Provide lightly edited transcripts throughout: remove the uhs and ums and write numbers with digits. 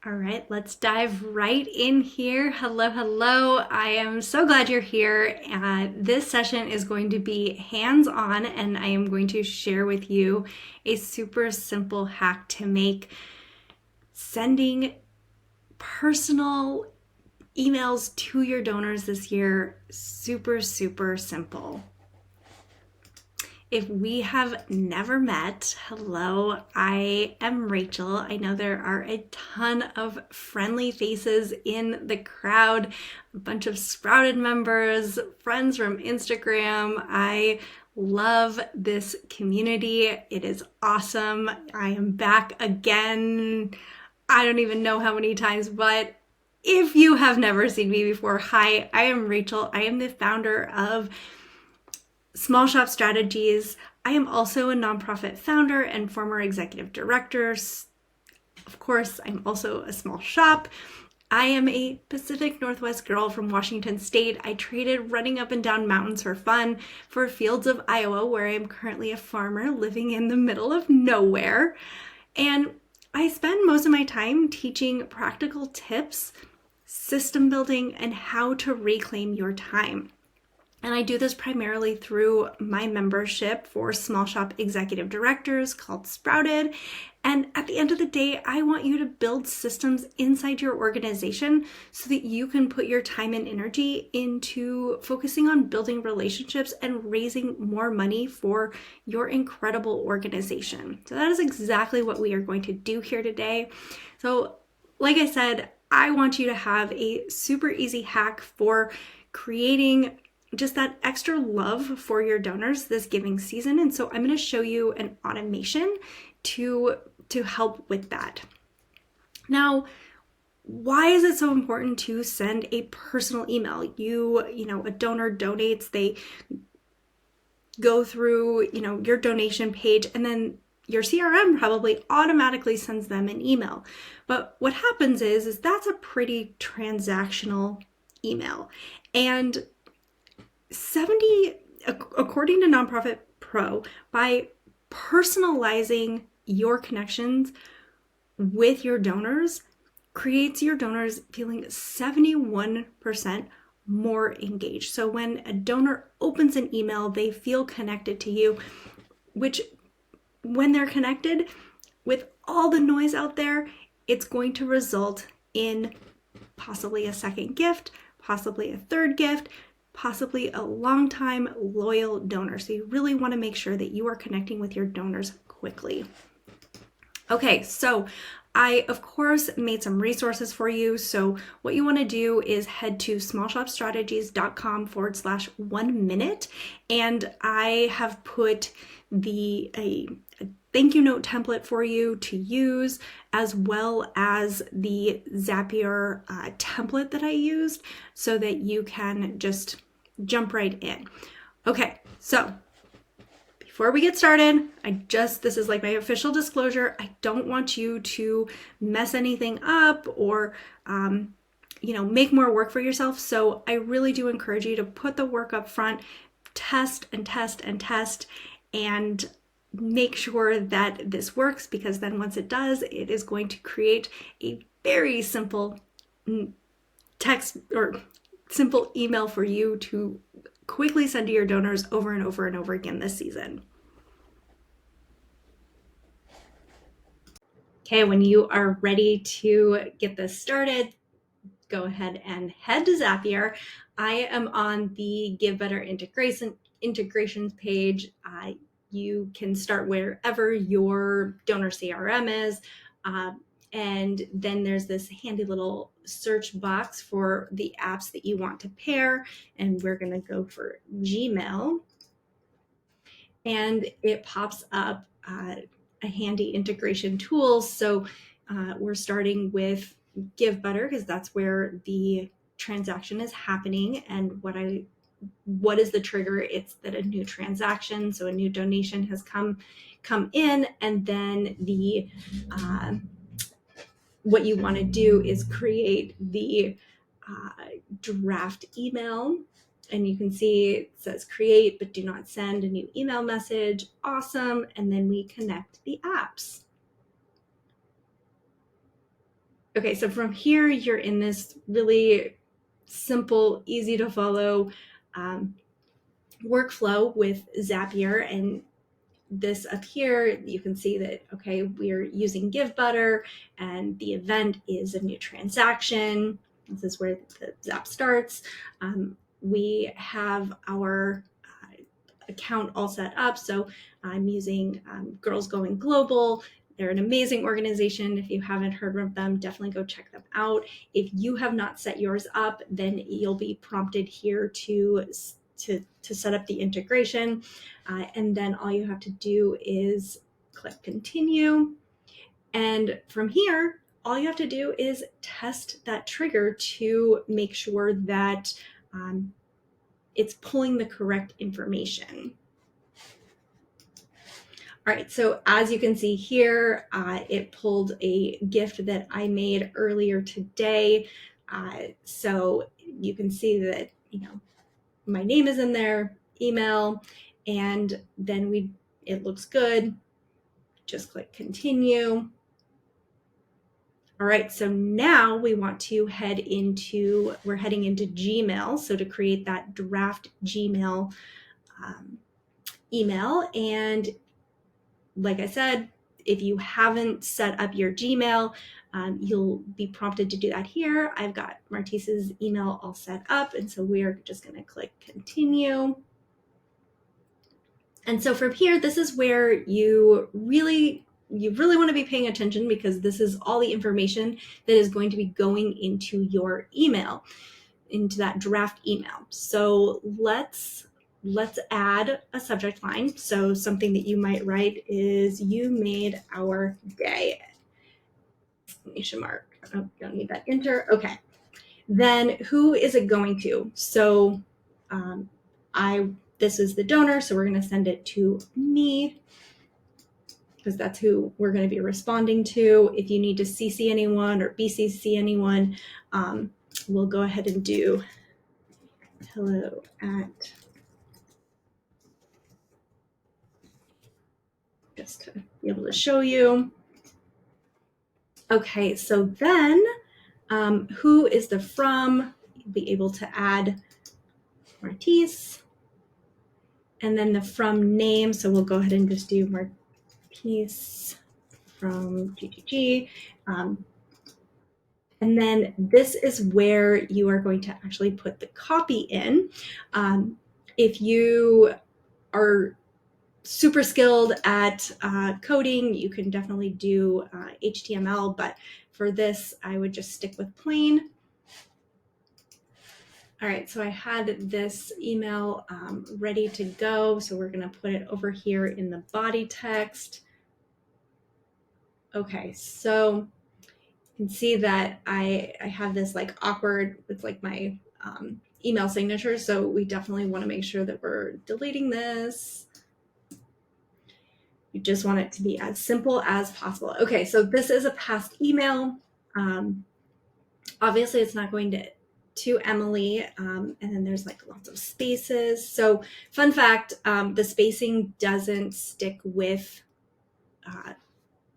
All right, let's dive right in here. Hello, hello. I am so glad you're here. This session is going to be hands-on, and I am going to share with you a super simple hack to make sending personal emails to your donors this year super, super simple. If we have never met, hello, I am Rachel. I know there are a ton of friendly faces in the crowd, a bunch of Sprouted members, friends from Instagram. I love this community. It is awesome. I am back again. I don't even know how many times, but if you have never seen me before, hi, I am Rachel. I am the founder of Small Shop Strategies. I am also a nonprofit founder and former executive director. Of course, I'm also a small shop. I am a Pacific Northwest girl from Washington State. I traded running up and down mountains for fun for fields of Iowa, where I am currently a farmer living in the middle of nowhere. And I spend most of my time teaching practical tips, system building, and how to reclaim your time. And I do this primarily through my membership for small shop executive directors called Sprouted. And at the end of the day, I want you to build systems inside your organization so that you can put your time and energy into focusing on building relationships and raising more money for your incredible organization. So that is exactly what we are going to do here today. So, like I said, I want you to have a super easy hack for creating just that extra love for your donors this giving season. And so I'm going to show you an automation to help with that. Now, why is it so important to send a personal email? A donor donates, they go through, your donation page, and then your CRM probably automatically sends them an email. But what happens is that's a pretty transactional email. And according to Nonprofit Pro, by personalizing your connections with your donors, creates your donors feeling 71% more engaged. So when a donor opens an email, they feel connected to you, which when they're connected with all the noise out there, it's going to result in possibly a second gift, possibly a third gift, possibly a long-time loyal donor. So you really want to make sure that you are connecting with your donors quickly. Okay, so I, of course, made some resources for you. So what you want to do is head to smallshopstrategies.com/1 minute. And I have put a thank you note template for you to use, as well as the Zapier template that I used so that you can just jump right in. Okay, so before we get started, this is like my official disclosure. I don't want you to mess anything up or, make more work for yourself. So I really do encourage you to put the work up front, test and test and test, and make sure that this works, because then once it does, it is going to create a very simple text or simple email for you to quickly send to your donors over and over and over again this season. Okay, when you are ready to get this started, go ahead and head to Zapier. I am on the Givebutter integrations page. You can start wherever your donor CRM is. And then there's this handy little search box for the apps that you want to pair. And we're going to go for Gmail. And it pops up a handy integration tool. So we're starting with Givebutter because that's where the transaction is happening. And what is the trigger? It's that a new transaction, so a new donation has come in, and then the what you want to do is create the draft email. And you can see it says create but do not send a new email message. Awesome. And then we connect the apps. Okay, so from here, you're in this really simple, easy to follow workflow with Zapier. And this up here, you can see that, okay, we're using Givebutter and the event is a new transaction. This is where the Zap starts. We have our account all set up. So I'm using Girls Going Global. They're an amazing organization. If you haven't heard of them, definitely go check them out. If you have not set yours up, then you'll be prompted here to set up the integration. And then all you have to do is click continue. And from here, all you have to do is test that trigger to make sure that it's pulling the correct information. All right, so as you can see here, it pulled a gift that I made earlier today. So you can see that, my name is in there, email, and then it looks good. Just click continue. All right, so now we want to we're heading into Gmail. So to create that draft Gmail email, and like I said, if you haven't set up your Gmail, you'll be prompted to do that here. I've got Martise's email all set up, and so we're just going to click continue. And so from here, this is where you really want to be paying attention, because this is all the information that is going to be going into your email, into that draft email. So let's add a subject line. So something that you might write is, you made our day, exclamation mark. Oh, don't need that enter. Okay. Then who is it going to? So this is the donor, so we're going to send it to me, because that's who we're going to be responding to. If you need to CC anyone or BCC anyone, we'll go ahead and do hello at, just to be able to show you. Okay, so then who is the from? You'll be able to add Martise, and then the from name. So we'll go ahead and just do Martise from GGG. And then this is where you are going to actually put the copy in. If you are super skilled at coding, you can definitely do HTML, but for this, I would just stick with plain. All right, so I had this email ready to go, so we're going to put it over here in the body text. Okay, so you can see that I have this like awkward, it's like my email signature, so we definitely want to make sure that we're deleting this. You just want it to be as simple as possible. Okay, so this is a past email. Obviously, it's not going to Emily, and then there's like lots of spaces. So fun fact, the spacing doesn't stick with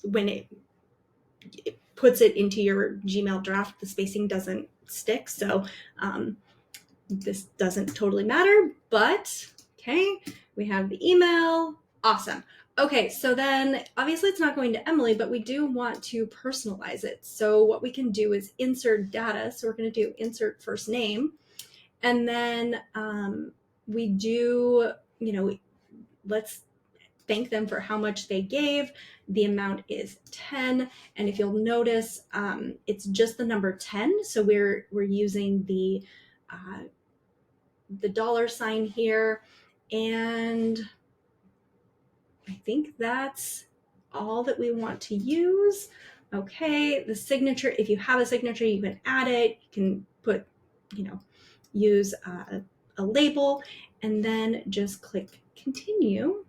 when it puts it into your Gmail draft, the spacing doesn't stick. So this doesn't totally matter, but okay, we have the email. Awesome. Okay, so then obviously it's not going to Emily, but we do want to personalize it. So what we can do is insert data. So we're going to do insert first name. And then we do, let's thank them for how much they gave. The amount is 10. And if you'll notice, it's just the number 10. So we're using the $sign here. And I think that's all that we want to use. Okay, the signature, if you have a signature, you can add it. You can put, use a label, and then just click continue.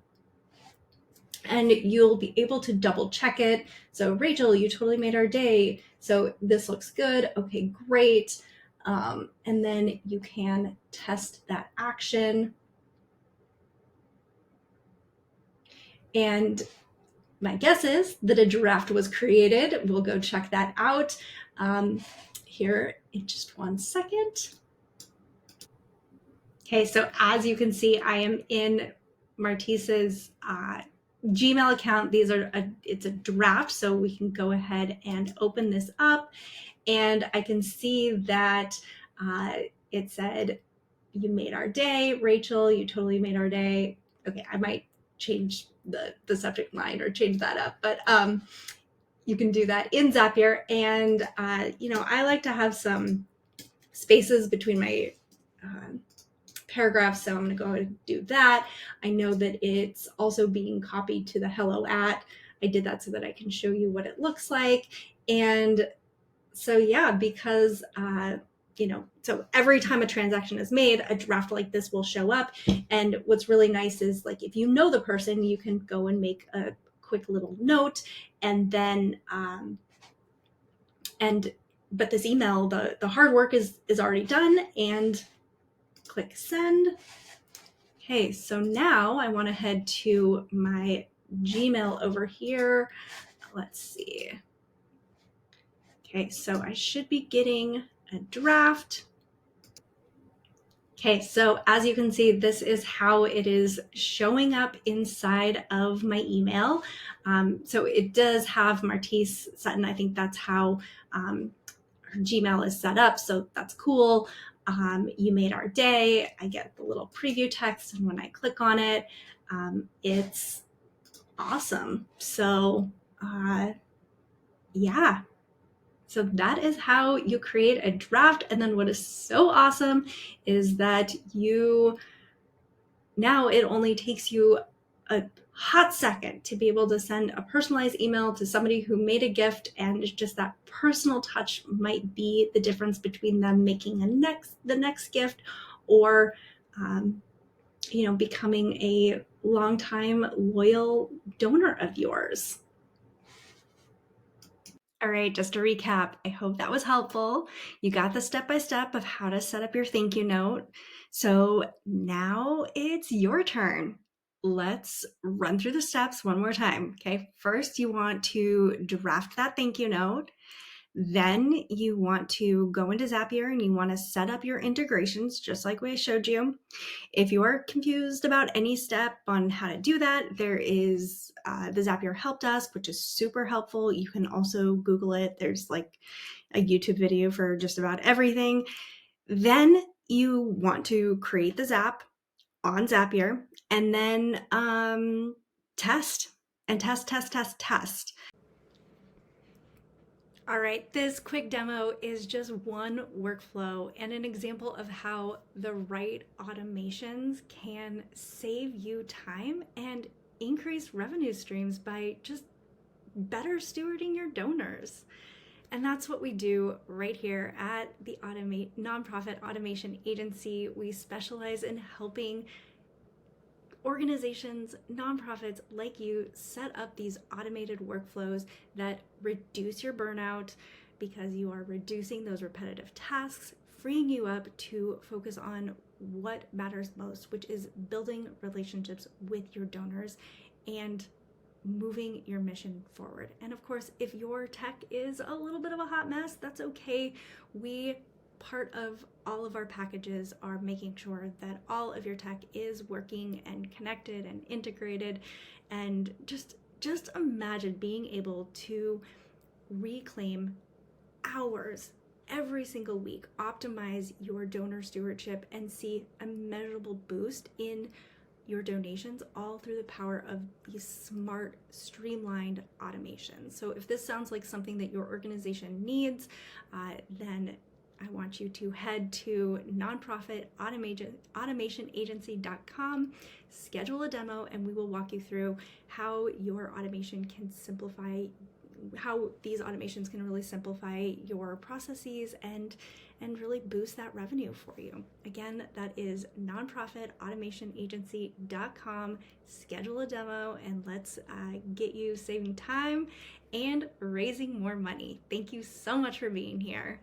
And you'll be able to double check it. So Rachel, you totally made our day. So this looks good. Okay, great. And then you can test that action. And my guess is that a draft was created. We'll go check that out here in just one second. Okay, so as you can see, I am in Martise's Gmail account. It's a draft, so we can go ahead and open this up, and I can see that it said, "You made our day, Rachel. You totally made our day." Okay, I might change the subject line or change that up, but you can do that in Zapier. And I like to have some spaces between my paragraphs, so I'm going to go ahead and do that. I know that it's also being copied to the hello at. I did that so that I can show you what it looks like. And so yeah, because so every time a transaction is made, a draft like this will show up. And what's really nice is, like, if you know the person, you can go and make a quick little note, and then but this email, the hard work is already done, and click send. Okay, so now I want to head to my Gmail over here. Let's see. Okay, so I should be getting a draft. Okay, so as you can see, this is how it is showing up inside of my email. So it does have Martise Sutton. I think that's how her Gmail is set up, so that's cool. You made our day. I get the little preview text, and when I click on it, it's awesome. So yeah. So that is how you create a draft. And then what is so awesome is that now it only takes you a hot second to be able to send a personalized email to somebody who made a gift, and just that personal touch might be the difference between them making the next gift, or becoming a longtime loyal donor of yours. All right, just to recap, I hope that was helpful. You got the step-by-step of how to set up your thank you note. So now it's your turn. Let's run through the steps one more time. Okay, first you want to draft that thank you note. Then you want to go into Zapier and you want to set up your integrations just like I showed you. If you are confused about any step on how to do that, there is the Zapier help desk, which is super helpful. You can also Google it. There's like a YouTube video for just about everything. Then you want to create the Zap on Zapier, and then test and test. All right, this quick demo is just one workflow and an example of how the right automations can save you time and increase revenue streams by just better stewarding your donors. And that's what we do right here at the Nonprofit Automation Agency. We specialize in helping organizations, nonprofits like you, set up these automated workflows that reduce your burnout, because you are reducing those repetitive tasks, freeing you up to focus on what matters most, which is building relationships with your donors and moving your mission forward. And of course, if your tech is a little bit of a hot mess, that's okay. Part of all of our packages are making sure that all of your tech is working and connected and integrated. And just imagine being able to reclaim hours every single week, optimize your donor stewardship, and see a measurable boost in your donations, all through the power of these smart, streamlined automations. So if this sounds like something that your organization needs, then I want you to head to nonprofitautomationagency.com, schedule a demo, and we will walk you through how your automation can simplify, how these automations can really simplify your processes and really boost that revenue for you. Again, that is nonprofitautomationagency.com. Schedule a demo, and let's get you saving time and raising more money. Thank you so much for being here.